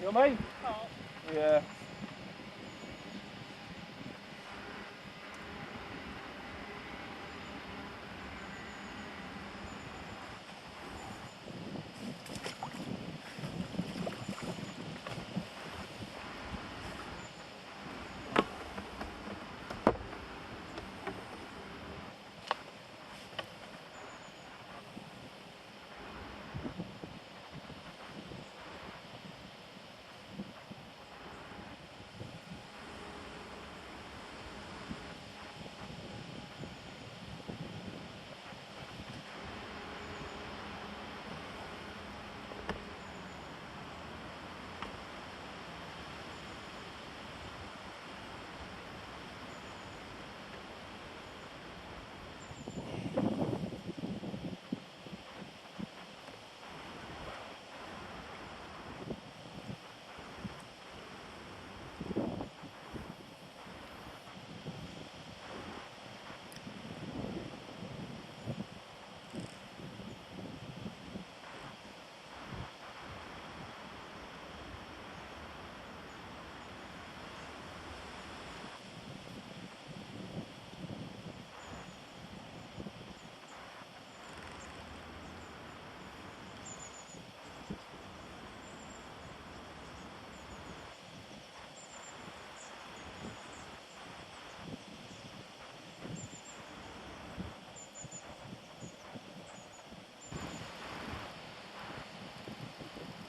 You know what I mean? Oh. Yeah.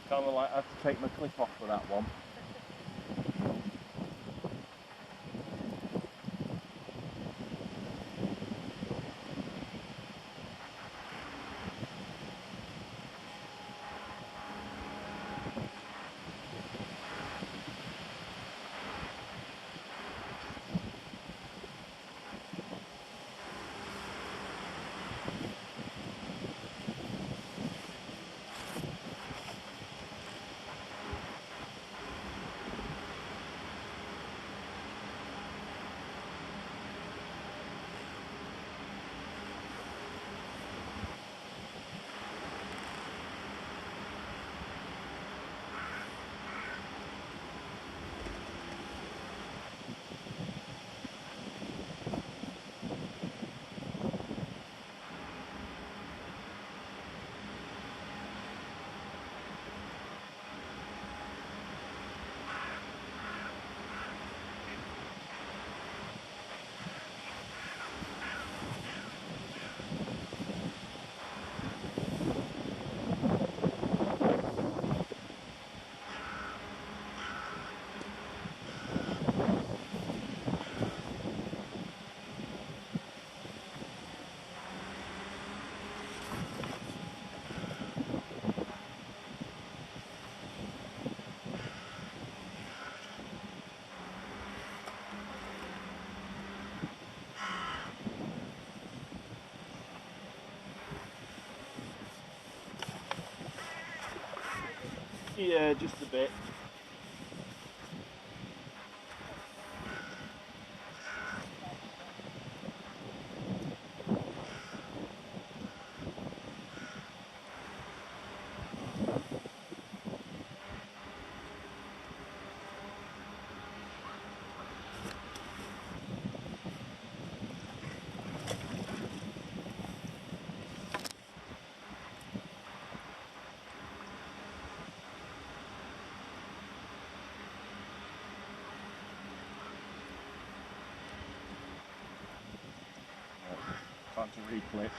Kind of like I have to take my clip off for that one. Yeah, just a bit. Time to reclip.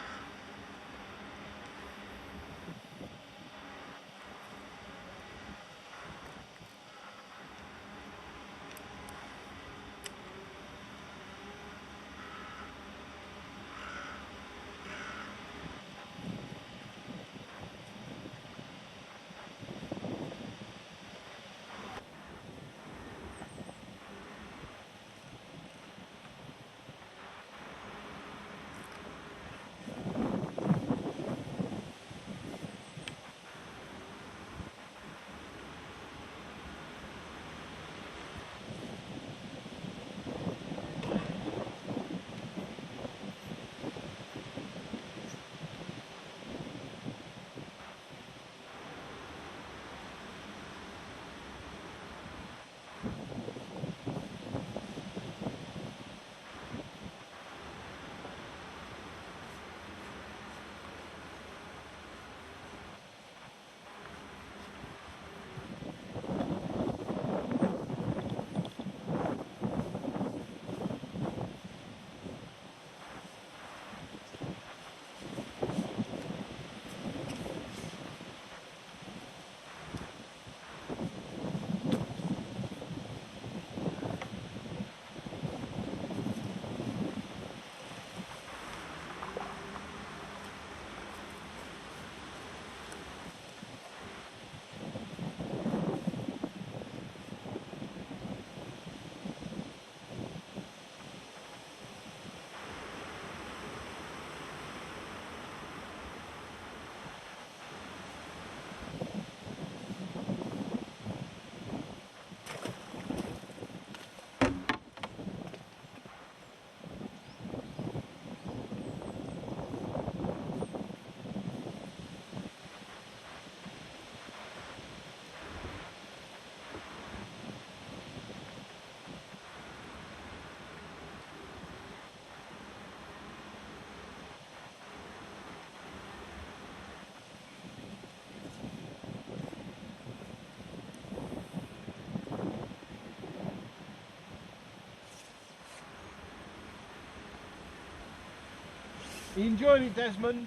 Are you enjoying it, Desmond?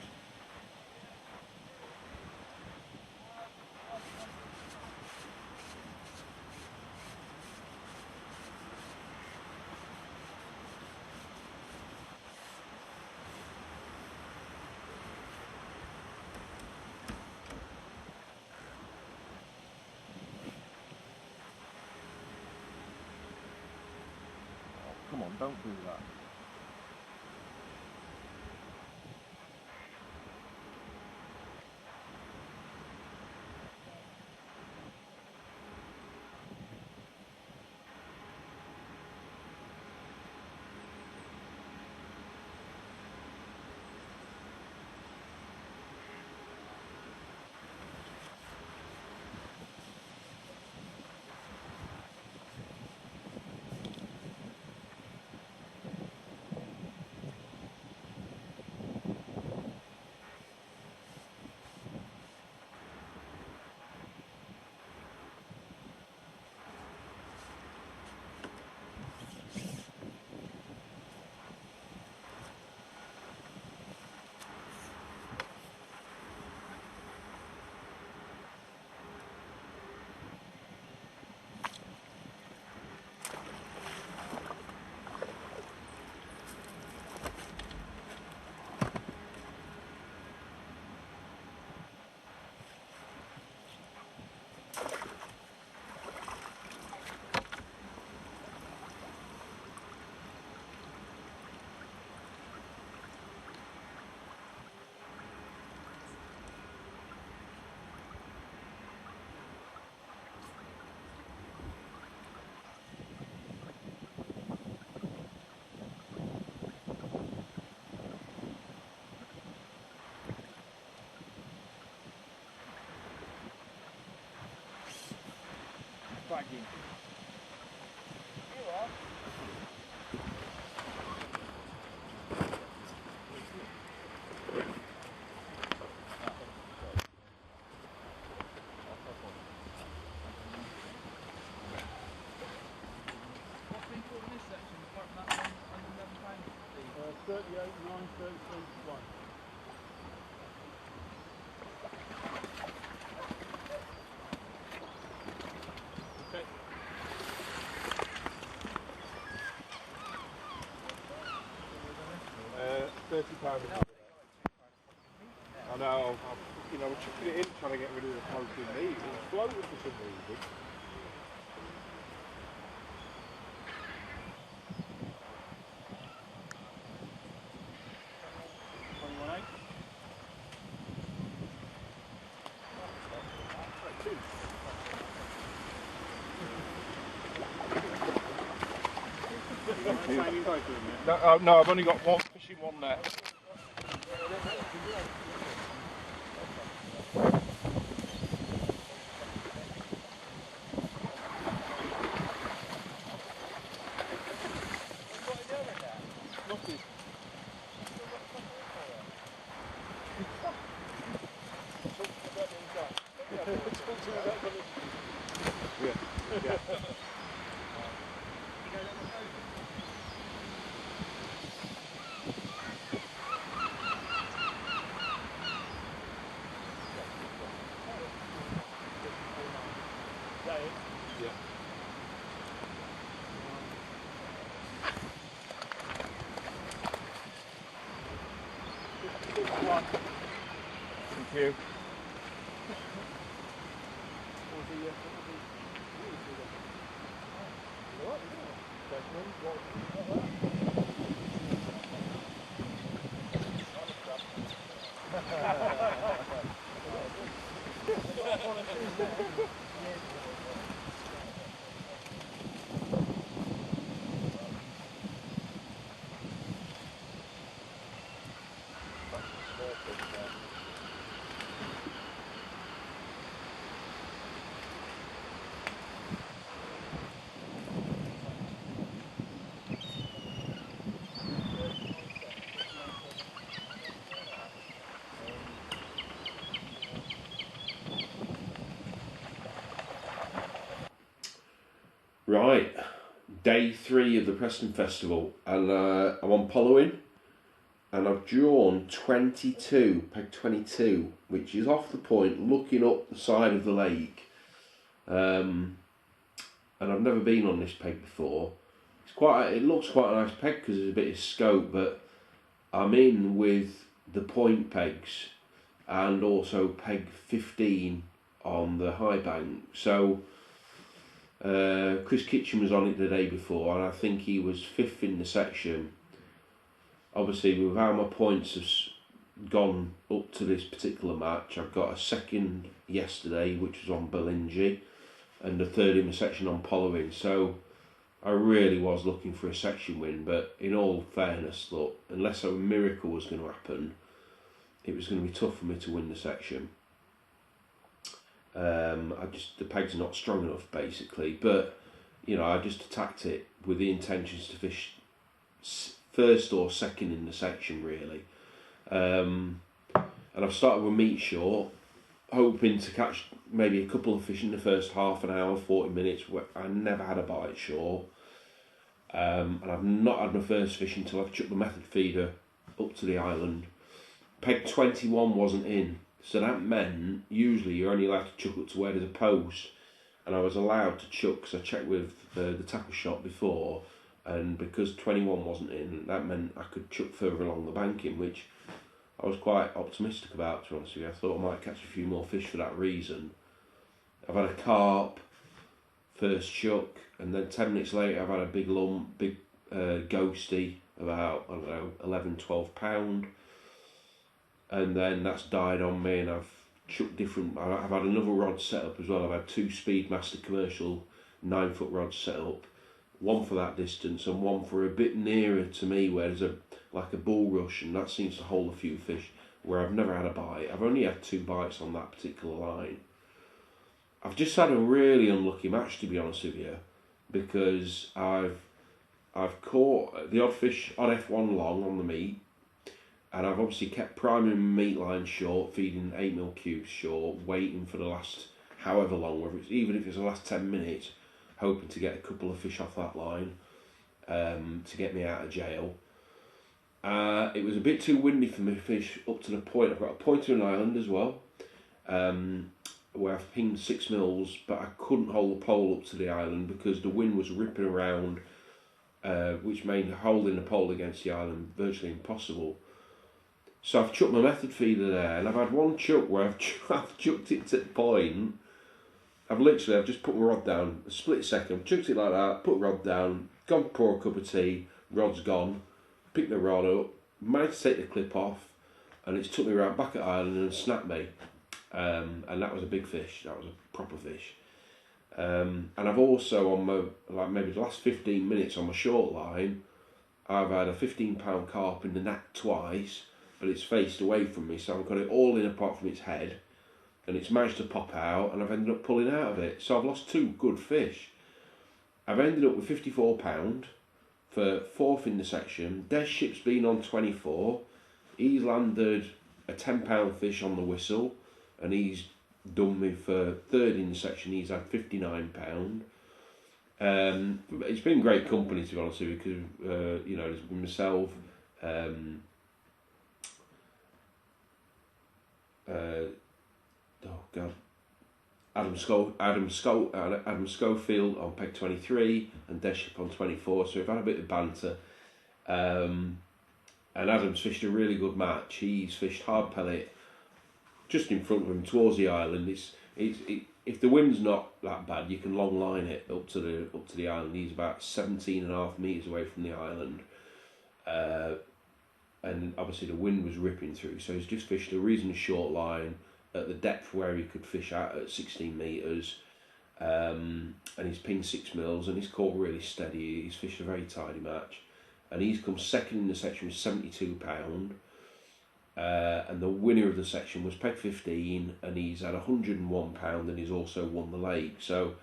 Oh, come on, don't do that. Dragging. You are. What's been put in this section apart from that £111? 38, 9, 33, 1. Okay. £30. I know, you know, we're chucking it in trying to get rid of the floating leaves. It's floating for some reason. No, no, I've only got one fishing one net. Thank you. Right, day 3 of the Preston Festival, and I'm on Pollawyn, and I've drawn 22, peg 22, which is off the point, looking up the side of the lake. And I've never been on this peg before. It looks quite a nice peg because there's a bit of scope, but I'm in with the point pegs and also peg 15 on the high bank. So Chris Kitchen was on it the day before, and I think he was 5th in the section. Obviously, with how my points have gone up to this particular match, I've got a 2nd yesterday, which was on Berlingi, and a 3rd in the section on Pollawyn. So I really was looking for a section win, but in all fairness, look, unless a miracle was going to happen, it was going to be tough for me to win the section. The pegs are not strong enough, basically, but you know, I just attacked it with the intentions to fish 1st or 2nd in the section, really. And I've started with meat short, hoping to catch maybe a couple of fish in the first half an hour, 40 minutes. I never had a bite short, and I've not had my first fish until I've chucked the method feeder up to the island. Peg 21 wasn't in, so that meant usually you're only allowed to chuck up to where there's a post, and I was allowed to chuck because I checked with the tackle shop before, and because 21 wasn't in, that meant I could chuck further along the banking, which I was quite optimistic about, to be honest with you. I thought I might catch a few more fish for that reason. I've had a carp, first chuck, and then 10 minutes later I've had a big lump, ghosty, about, I don't know, 11, 12 pound. And then that's died on me, and I've chucked different. I've had another rod set up as well. I've had 2 Speedmaster commercial 9-foot rods set up, one for that distance and one for a bit nearer to me where there's like a bulrush, and that seems to hold a few fish where I've never had a bite. I've only had 2 bites on that particular line. I've just had a really unlucky match, to be honest with you, because I've caught the odd fish on F1 long on the meat, and I've obviously kept priming my meat line short, feeding 8mm cubes short, waiting for the last however long, even if it's the last 10 minutes, hoping to get a couple of fish off that line to get me out of jail. It was a bit too windy for me to fish up to the point. I've got a pointer and island as well, where I've pinged 6 mils, but I couldn't hold the pole up to the island because the wind was ripping around, which made holding the pole against the island virtually impossible. So I've chucked my method feeder there, and I've had one chuck where I've chucked it to the point. I've just put my rod down, a split second, chucked it like that, put the rod down, gone to pour a cup of tea, rod's gone, picked the rod up, managed to take the clip off, and it's took me right back at island and snapped me. And that was a big fish, that was a proper fish. And I've also, on my, maybe the last 15 minutes on my short line, I've had a 15-pound carp in the net twice, but it's faced away from me, so I've got it all in apart from its head, and it's managed to pop out, and I've ended up pulling out of it. So I've lost 2 good fish. I've ended up with £54 for 4th in the section. Des Ship's been on 24. He's landed a £10 fish on the whistle, and he's done me for 3rd in the section. He's had £59. It's been great company, to be honest with you, because you know, there's been myself, Adam Schofield on peg 23 and Deship on 24, so we've had a bit of banter, and Adam's fished a really good match. He's fished hard pellet just in front of him towards the island. If the wind's not that bad, you can long line it up to the island. He's about 17.5 metres away from the island, and obviously the wind was ripping through, so he's just fished a reasonably short line at the depth where he could fish at 16 metres, and he's pinged 6 mils, and he's caught really steady. He's fished a very tidy match, and he's come 2nd in the section with £72, and the winner of the section was peg 15, and he's had £101, and he's also won the lake. So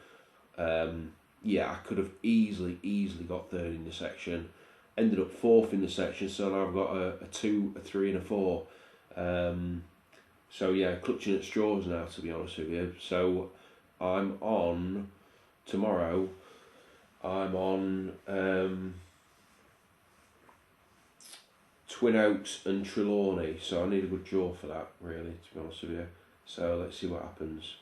yeah, I could have easily got 3rd in the section. Ended up 4th in the section, so now I've got a 2, a 3 and a 4. So yeah, clutching at straws now, to be honest with you. So I'm on, tomorrow, I'm on Twin Oaks and Trelawney, so I need a good draw for that, really, to be honest with you. So let's see what happens.